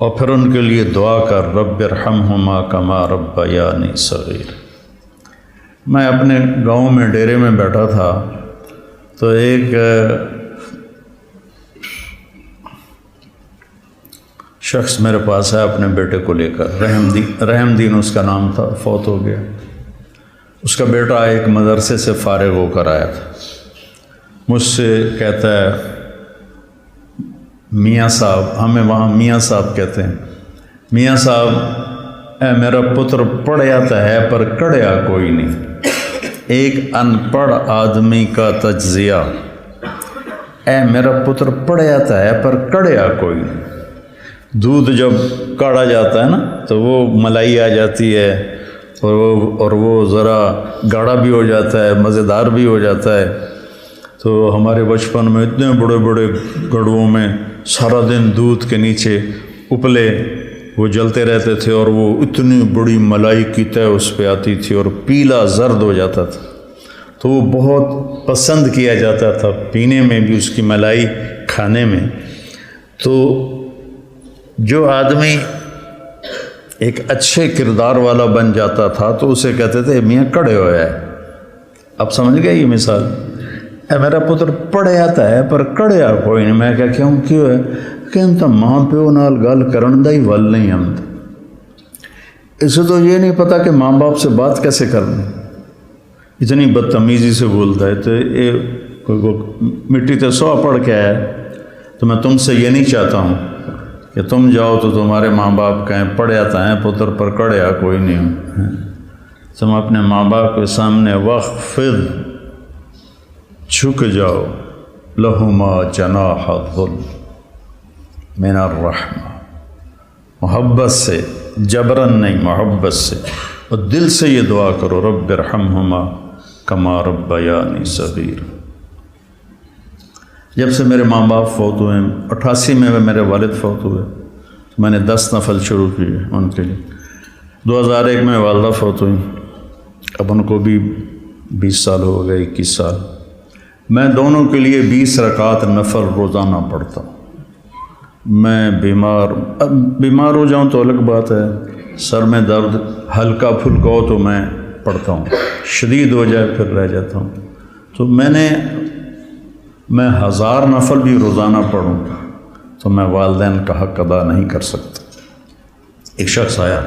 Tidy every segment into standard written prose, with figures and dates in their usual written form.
اور پھر ان کے لیے دعا کر رب ارحمہما کما ربیانی صغیر۔ میں اپنے گاؤں میں ڈیرے میں بیٹھا تھا تو ایک شخص میرے پاس ہے اپنے بیٹے کو لے کر، رحم دین اس کا نام تھا، فوت ہو گیا۔ اس کا بیٹا ایک مدرسے سے فارغ ہو کر آیا تھا، مجھ سے کہتا ہے میاں صاحب، ہمیں وہاں میاں صاحب کہتے ہیں، میاں صاحب اے میرا پتر پڑھ آتا ہے پر کڑیا کوئی نہیں، ایک ان پڑھ آدمی کا تجزیہ، اے میرا پتر پڑھ آتا ہے پر کڑیا کوئی نہیں۔ دودھ جب کاڑا جاتا ہے نا تو وہ ملائی آ جاتی ہے اور وہ ذرا گاڑھا بھی ہو جاتا ہے، مزیدار بھی ہو جاتا ہے۔ تو ہمارے بچپن میں اتنے بڑے بڑے گڑھوں میں سارا دن دودھ کے نیچے اپلے وہ جلتے رہتے تھے اور وہ اتنی بڑی ملائی کی تہ اس پہ آتی تھی اور پیلا زرد ہو جاتا تھا، تو وہ بہت پسند کیا جاتا تھا پینے میں بھی، اس کی ملائی کھانے میں۔ تو جو آدمی ایک اچھے کردار والا بن جاتا تھا تو اسے کہتے تھے میاں کڑے ہویا ہے۔ اب سمجھ گئے یہ مثال؟ اے میرا پتر پڑھے آتا ہے پر کڑیا کوئی نہیں۔ میں کیوں ہے کہ ہم تو ماں پیو نال گل کرن دا ہی ول نہیں، ہم اسے تو یہ نہیں پتا کہ ماں باپ سے بات کیسے کرنی، اتنی بدتمیزی سے بولتا ہے۔ تو مٹی تے سو پڑھ کے آیا ہے، تو میں تم سے یہ نہیں چاہتا ہوں کہ تم جاؤ تو تمہارے ماں باپ کہیں پڑھ آتا ہے پتر پر کڑیا کوئی نہیں۔ تم اپنے ماں باپ کے سامنے وخفض، جھک جاؤ، لہما جناح الذل من الرحمہ، محبت سے، جبرن نہیں، محبت سے، اور دل سے یہ دعا کرو رب ارحمہما کما ربیانی صغیر۔ جب سے میرے ماں باپ فوت ہوئے، 88 میں میرے والد فوت ہوئے، میں نے 10 نفل شروع کیے ان کے لیے۔ 2001 میں والدہ فوت ہوئی، اب ان کو بھی 20 سال ہو گئے، 21 سال۔ میں دونوں کے لیے 20 رکعت نفل روزانہ پڑھتا ہوں۔ میں بیمار ہو جاؤں تو الگ بات ہے، سر میں درد ہلکا پھلکا ہو تو میں پڑھتا ہوں، شدید ہو جائے پھر رہ جاتا ہوں۔ تو میں 1000 نفل بھی روزانہ پڑھوں تو میں والدین کا حق ادا نہیں کر سکتا۔ ایک شخص آیا،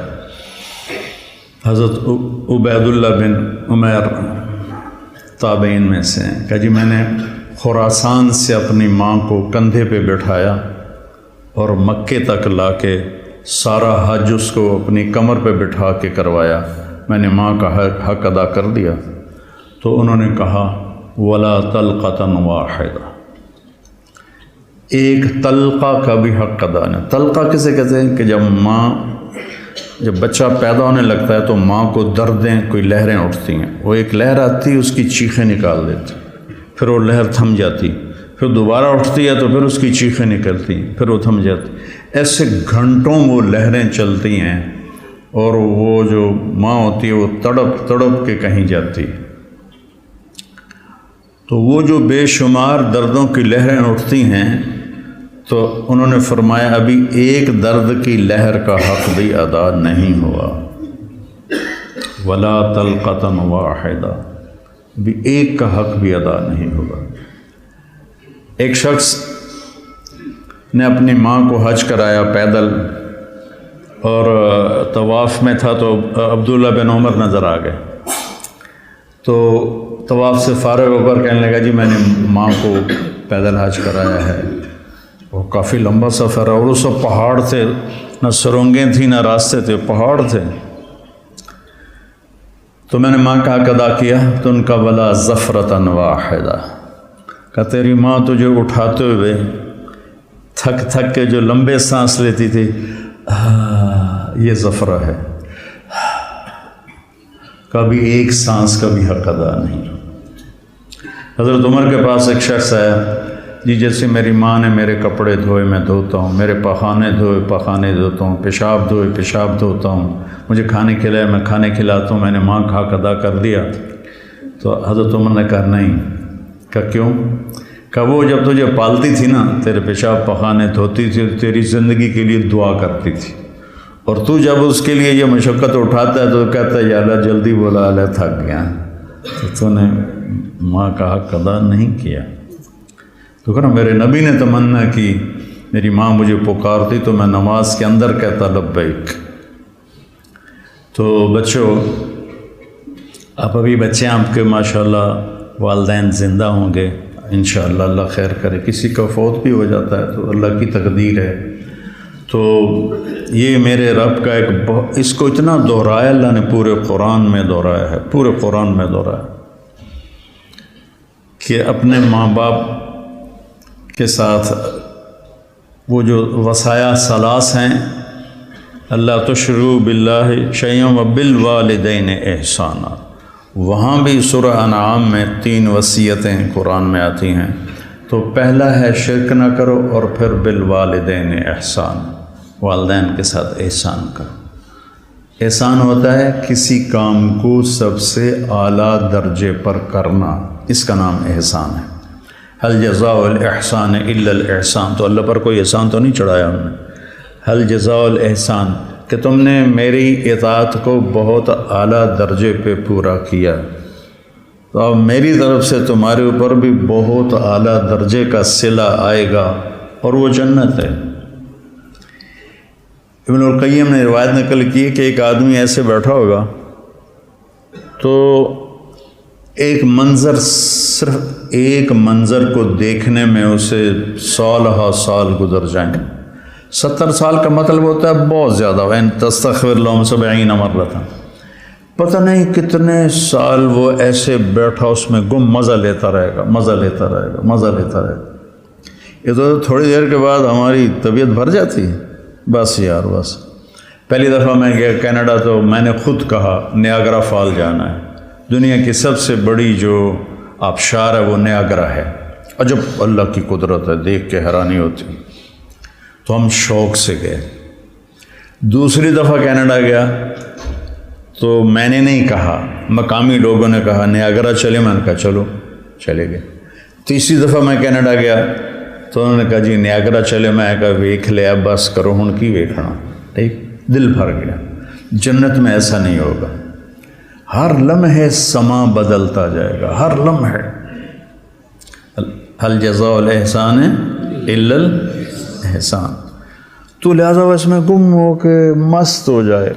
حضرت عبید اللہ بن عمیر تابعین میں سے ہیں، کہ جی میں نے خراسان سے اپنی ماں کو کندھے پہ بٹھایا اور مکے تک لا کے سارا حج اس کو اپنی کمر پہ بٹھا کے کروایا، میں نے ماں کا حق ادا کر دیا۔ تو انہوں نے کہا ولا طلقۃ واحدہ، ایک طلقہ کا بھی حق ادا نہیں۔ طلقہ کسے کہتے ہیں کہ جب بچہ پیدا ہونے لگتا ہے تو ماں کو دردیں، کوئی لہریں اٹھتی ہیں، وہ ایک لہر آتی، اس کی چیخیں نکال دیتی، پھر وہ لہر تھم جاتی، پھر دوبارہ اٹھتی ہے تو پھر اس کی چیخیں نکلتی ہیں، پھر وہ تھم جاتی۔ ایسے گھنٹوں وہ لہریں چلتی ہیں اور وہ جو ماں ہوتی ہے وہ تڑپ تڑپ کے کہیں جاتی ہے۔ تو وہ جو بے شمار دردوں کی لہریں اٹھتی ہیں، تو انہوں نے فرمایا ابھی ایک درد کی لہر کا حق بھی ادا نہیں ہوا، ولا طلقۃ واحدہ، بھی ایک کا حق بھی ادا نہیں ہوگا۔ ایک شخص نے اپنی ماں کو حج کرایا پیدل، اور طواف میں تھا تو عبداللہ بن عمر نظر آ گئے، تو طواف سے فارغ ہو کر کہنے لگا جی میں نے ماں کو پیدل حج کرایا ہے، وہ کافی لمبا سفر ہے اور وہ سب پہاڑ تھے، نہ سرنگیں تھیں نہ راستے تھے، پہاڑ تھے۔ تو میں نے ماں کا حق ادا کیا، تو ان کا ولا زفرۃ واحدہ، کہ تیری ماں تجھے اٹھاتے ہوئے تھک تھک کے جو لمبے سانس لیتی تھی، یہ زفرہ ہے، کبھی ایک سانس کا بھی حق ادا نہیں۔ حضرت عمر کے پاس ایک شخص آیا، جی جیسے میری ماں نے میرے کپڑے دھوئے میں دھوتا ہوں، میرے پخانے دھوئے پخانے دھوتا ہوں، پیشاب دھوئے پیشاب دھوتا ہوں، مجھے کھانے کھلائے میں کھانے کھلاتا ہوں، میں نے ماں کا حق ادا کر دیا۔ تو حضرت عمر نے کہا نہیں۔ کہا کیوں؟ کہ وہ جب تجھے پالتی تھی نا، تیرے پیشاب پخانے دھوتی تھی، تیری زندگی کے لیے دعا کرتی تھی، اور تو جب اس کے لیے یہ مشقت اٹھاتا ہے تو کہتا ہے یا اللہ جلدی بولا، اللہ تھک گیا، تو نے ماں کا حق ادا نہیں کیا۔ تو کہنا میرے نبی نے تمنا کی، میری ماں مجھے پکارتی تو میں نماز کے اندر کہتا لبیک۔ تو بچوں، آپ ابھی بچے آپ کے ماشاءاللہ والدین زندہ ہوں گے انشاءاللہ، اللہ خیر کرے، کسی کا فوت بھی ہو جاتا ہے تو اللہ کی تقدیر ہے۔ تو یہ میرے رب کا ایک اس کو اتنا دہرایا اللہ نے، پورے قرآن میں دہرایا ہے، پورے قرآن میں دہرایا کہ اپنے ماں باپ کے ساتھ وہ جو وصایا ثلاث ہیں، اللہ تشرکوا باللہ شیئا وبالوالدین احسانا، وہاں بھی سورہ انعام میں 3 وصیتیں قرآن میں آتی ہیں۔ تو پہلا ہے شرک نہ کرو، اور پھر بالوالدین احسان، والدین کے ساتھ احسان کرو۔ احسان ہوتا ہے کسی کام کو سب سے اعلیٰ درجے پر کرنا، اس کا نام احسان ہے۔ هل جزاء الاحسان الا الاحسان، تو اللہ پر کوئی احسان تو نہیں چڑھایا ہم نے۔ هل جزاء الاحسان کہ تم نے میری اطاعت کو بہت اعلیٰ درجے پہ پورا کیا، تو اب میری طرف سے تمہارے اوپر بھی بہت اعلیٰ درجے کا صلہ آئے گا، اور وہ جنت ہے۔ ابن القیم نے روایت نقل کی کہ ایک آدمی ایسے بیٹھا ہوگا تو ایک منظر، صرف ایک منظر کو دیکھنے میں اسے سالہ سال گزر جائیں۔ 70 سال کا مطلب ہوتا ہے بہت زیادہ، وَإِن تَسْتَغْفِرْ لَهُمْ 70 مَرَّةً، پتہ نہیں کتنے سال وہ ایسے بیٹھا اس میں گم مزہ لیتا رہے گا، مزہ لیتا رہے گا، مزہ لیتا رہے گا۔ یہ تو تھوڑی دیر کے بعد ہماری طبیعت بھر جاتی ہے، بس یار بس۔ پہلی دفعہ میں گیا کینیڈا تو میں نے خود کہا نیاگرا فال جانا ہے، دنیا کی سب سے بڑی جو آبشار ہے وہ نیاگرا ہے، عجب اللہ کی قدرت ہے، دیکھ کے حیرانی ہوتی۔ تو ہم شوق سے گئے۔ دوسری دفعہ کینیڈا گیا تو میں نے نہیں کہا، مقامی لوگوں نے کہا نیاگرا چلے، میں نے کہا چلو، چلے گئے۔ تیسری دفعہ میں کینیڈا گیا تو انہوں نے کہا جی نیاگرا چلے، میں کہا ویکھ لیا، بس کرو ہن کی ویکھنا، ٹھیک، دل بھر گیا۔ جنت میں ایسا نہیں ہوگا، ہر لمحے سما بدلتا جائے گا، ہر لمحے۔ هل جزاء الاحسان الا الاحسان، تو لہٰذا اس میں گم ہو کے مست ہو جائے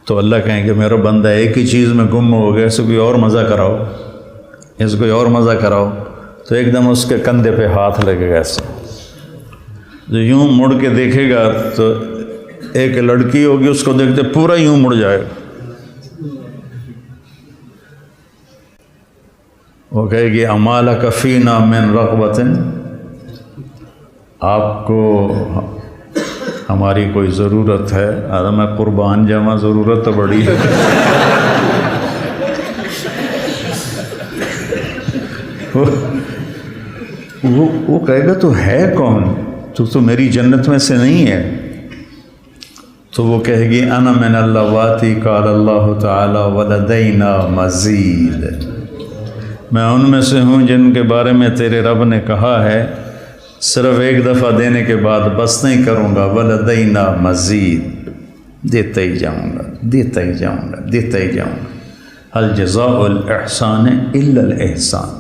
تو اللہ کہیں کہ میرا بندہ ایک ہی چیز میں گم ہو گیا، اسے کوئی اور مزہ کراؤ، اسے کوئی اور مزہ کراؤ، تو ایک دم اس کے کندھے پہ ہاتھ لگے گا ایسے، جو یوں مڑ کے دیکھے گا تو ایک لڑکی ہوگی اس کو دیکھتے پورا یوں مڑ جائے گا، وہ کہے گی امالک فینا من رغبت، آپ کو ہماری کوئی ضرورت ہے؟ آدھا میں قربان جاواں، ضرورت تو بڑی ہے۔ وہ کہے گا تو ہے کون، تو میری جنت میں سے نہیں ہے۔ تو وہ کہے گی انا من اللواتی قال اللہ تعالی ولدینا مزید، میں ان میں سے ہوں جن کے بارے میں تیرے رب نے کہا ہے صرف ایک دفعہ دینے کے بعد بس نہیں کروں گا، ولدینا مزید، دیتا ہی جاؤں گا، دیتا ہی جاؤں گا، دیتا ہی جاؤں گا۔ هل جزاء الاحسان الا الاحسان،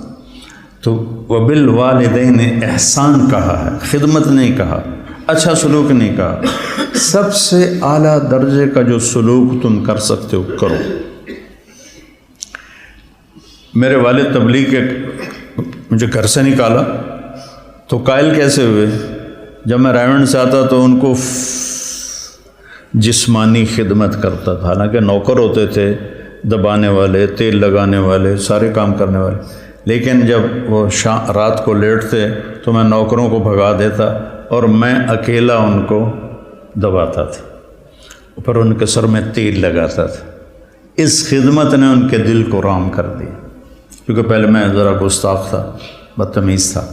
تو وبالوالدین احسان کہا ہے، خدمت نہیں کہا، اچھا سلوک نہیں کہا، سب سے اعلیٰ درجے کا جو سلوک تم کر سکتے ہو کرو۔ میرے والد تبلیغ کے مجھے گھر سے نکالا تو قائل کیسے ہوئے؟ جب میں رائمنڈ سے آتا تو ان کو جسمانی خدمت کرتا تھا، حالانکہ نوکر ہوتے تھے، دبانے والے، تیل لگانے والے، سارے کام کرنے والے، لیکن جب وہ رات کو لیٹتے تو میں نوکروں کو بھگا دیتا اور میں اکیلا ان کو دباتا تھا، پر ان کے سر میں تیل لگاتا تھا۔ اس خدمت نے ان کے دل کو رام کر دیا، کیونکہ پہلے میں ذرا گستاخ تھا، بدتمیز تھا۔